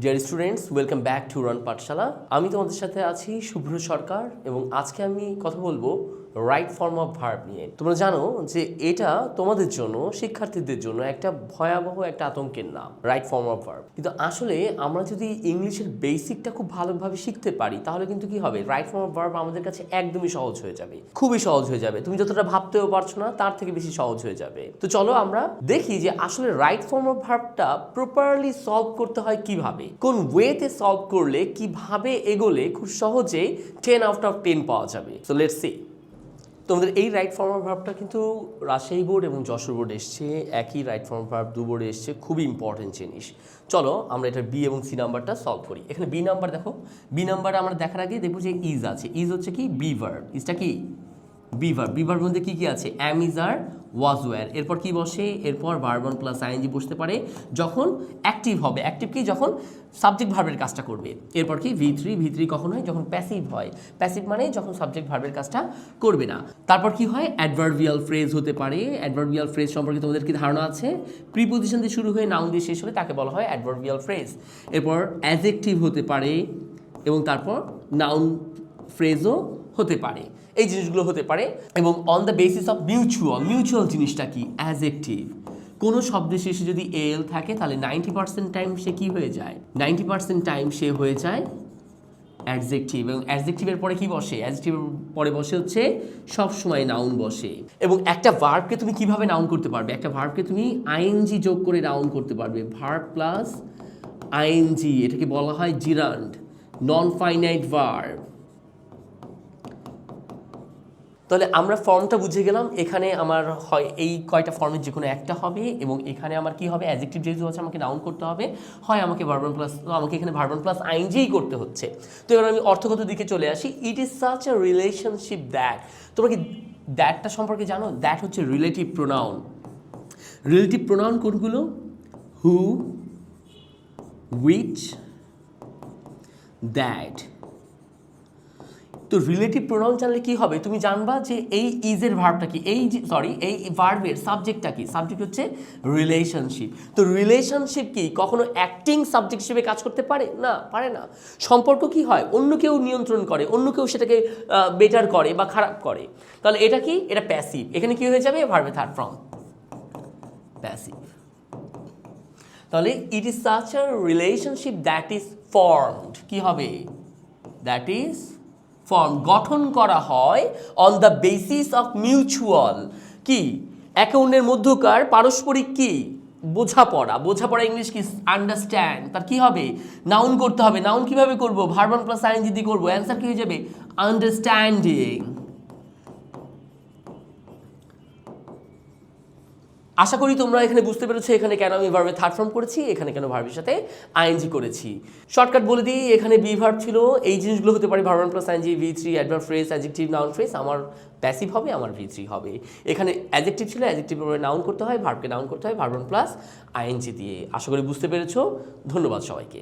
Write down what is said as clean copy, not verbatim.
Dear students, welcome back to run পাঠশালা। আমি তোমাদের সাথে আছি শুভ্র সরকার এবং আজকে আমি কথা বলবো রাইট ফর্ম অফ ভার্ব নিয়ে। তোমরা জানো যে এটা তোমাদের জন্য, শিক্ষার্থীদের জন্য একটা ভয়াবহ একটা আতঙ্কের নাম, রাইট ফর্ম অফ ভার্ব। কিন্তু আসলে আমরা যদি ইংলিশের বেসিকটা খুব ভালোভাবে শিখতে পারি তাহলে কিন্তু কি হবে, রাইট ফর্ম অফ ভার্ব আমাদের কাছে একদমই সহজ হয়ে যাবে, খুবই সহজ হয়ে যাবে। তুমি যতটা ভাবতেও পারছো না তার থেকে বেশি সহজ হয়ে যাবে। তো চলো আমরা দেখি যে আসলে রাইট ফর্ম অফ ভার্বটা প্রপারলি সলভ করতে হয় কিভাবে, কোন ওয়েতে সলভ করলে কিভাবে এগোলে খুব সহজেই 10 আউট অফ 10 পাওয়া যাবে। So let's see. তোমাদের এই রাইট ফর্ম অফ ভার্বটা কিন্তু রাজশাহী বোর্ড এবং যশোর বোর্ড এসছে, একই রাইট ফর্ম অফ ভার্ব দু বোর্ডে এসছে, খুবই ইম্পর্টেন্ট জিনিস। চলো আমরা এটার বি এবং সি নাম্বারটা সলভ করি। এখানে বি নাম্বার দেখো, বি নাম্বার আমরা দেখার আগে দেখবো যে ইজ আছে। ইজ হচ্ছে কি বি ভার্ব, ইজটা কি বি ভার্ব। বি ভার্ব মধ্যে কি কি আছে, অ্যাম, ইজ, আর, ওয়াজ, ওয়্যার। এরপর কি বসে, এরপর ভার্ব ওয়ান প্লাস আইএনজি বসতে পারে যখন অ্যাক্টিভ হবে। অ্যাক্টিভ কি, যখন সাবজেক্ট ভার্বের কাজটা করবে। এরপর কি ভি থ্রি, ভি থ্রি কখন হয়, যখন প্যাসিভ হয়। প্যাসিভ মানে যখন সাবজেক্ট ভার্বের কাজটা করবে না। তারপর কি হয়, অ্যাডভার্বিয়াল ফ্রেজ হতে পারে। অ্যাডভার্বিয়াল ফ্রেজ সম্পর্কে তোমাদের কি ধারণা আছে, প্রিপোজিশন দিয়ে শুরু হয়ে নাউন দিয়ে শেষ হলে তাকে বলা হয় অ্যাডভার্বিয়াল ফ্রেজ। এরপর অ্যাডজেক্টিভ হতে পারে এবং তারপর নাউন ফ্রেজও হতে পারে। এই জিনিসগুলো হতে পারে এবং on the basis of mutual. Mutual জিনিসটা কি, অ্যাডজেক্টিভ। কোনো শব্দের শেষে যদি এল থাকে তাহলে 90% টাইম সে কি হয়ে যায়, 90% টাইম সে হয়ে যায় অ্যাডজেক্টিভ। এবং অ্যাডজেক্টিভের পরে কি বসে, অ্যাডজেক্টিভের পরে বসে হচ্ছে সবসময় নাউন বসে। এবং একটা ভার্বকে তুমি কিভাবে নাউন করতে পারবে, একটা ভার্বকে তুমি আইএনজি যোগ করে নাউন করতে পারবে। ভার্ব প্লাস আইএনজি, এটাকে বলা হয় জিরান্ড, নন ফাইনাইট ভার্ব। তাহলে আমরা ফর্মটা বুঝে গেলাম। এখানে আমার হয় এই কয়টা ফর্মের যে কোনো একটা হবে এবং এখানে আমার কি হবে, অ্যাডজেক্টিভ যেহেতু আছে আমাকে নাউন করতে হবে, হয় আমাকে ভার্ব ওয়ান প্লাস, আমাকে এখানে ভার্ব ওয়ান প্লাস আইএনজিই করতে হচ্ছে। তো এবার আমি অর্থগত দিকে চলে আসি। ইট is such a relationship that. তোমরা কি দ্যাটটা সম্পর্কে জানো? দ্যাট হচ্ছে রিলেটিভ প্রোনাউন। রিলেটিভ প্রোনাউন কোনগুলো, হু, হুইচ, দ্যাট। তো রিলেটিভ প্রোনাউন জানলে কি হবে, তুমি জানবা যে এই ইজের ভার্বটা কি, এই এই ভার্বের সাবজেক্টটা কি। সাবজেক্ট হচ্ছে রিলেশনশিপ। তো রিলেশনশিপ কি কখনো অ্যাক্টিং সাবজেক্ট হিসেবে কাজ করতে পারে না, পারে না। সম্পর্ক কি হয়, অন্য কেউ নিয়ন্ত্রণ করে, অন্য কেউ সেটাকে বেটার করে বা খারাপ করে। তাহলে এটা কি, এটা প্যাসিভ। এখানে কি হয়ে যাবে, ভার্বে থার্ড ফর্ম প্যাসিভ। তাহলে it is such a relationship that is formed, কি হবে, দ্যাট ইজ ফর্ম, গঠন করা হয় on the basis of mutual, কি একে অন্যের মধ্যকার পারস্পরিক কি বোঝাপড়া। বোঝাপড়া ইংলিশ কি, আন্ডারস্ট্যান্ড। তার কি হবে, নাউন করতে হবে। নাউন কিভাবে করবো, ভার্ব ওয়ান প্লাস আইএনজি দিয়ে করবো। অ্যান্সার কি হয়ে যাবে, আন্ডারস্ট্যান্ডিং। আশা করি তোমরা এখানে বুঝতে পেরেছো এখানে কেন আমি ভার্বের থার্ড ফর্ম করেছি, এখানে কেন ভার্বের সাথে আইএনজি করেছি। শর্টকাট বলে দিই, এখানে বি ভার্ব ছিল, এই জিনিসগুলো হতে পারে verb one plus I N G, V three, adverb phrase, adjective, noun phrase. আমার প্যাসিভ হবে, আমার ভি থ্রি হবে। এখানে অ্যাডজেক্টিভ ছিল, অ্যাডজেক্টিভের পরে নাউন করতে হয়, ভার্বকে নাউন করতে হয় ভার্ব ওয়ান প্লাস আইএনজি দিয়ে। আশা করি বুঝতে পেরেছো। ধন্যবাদ সবাইকে।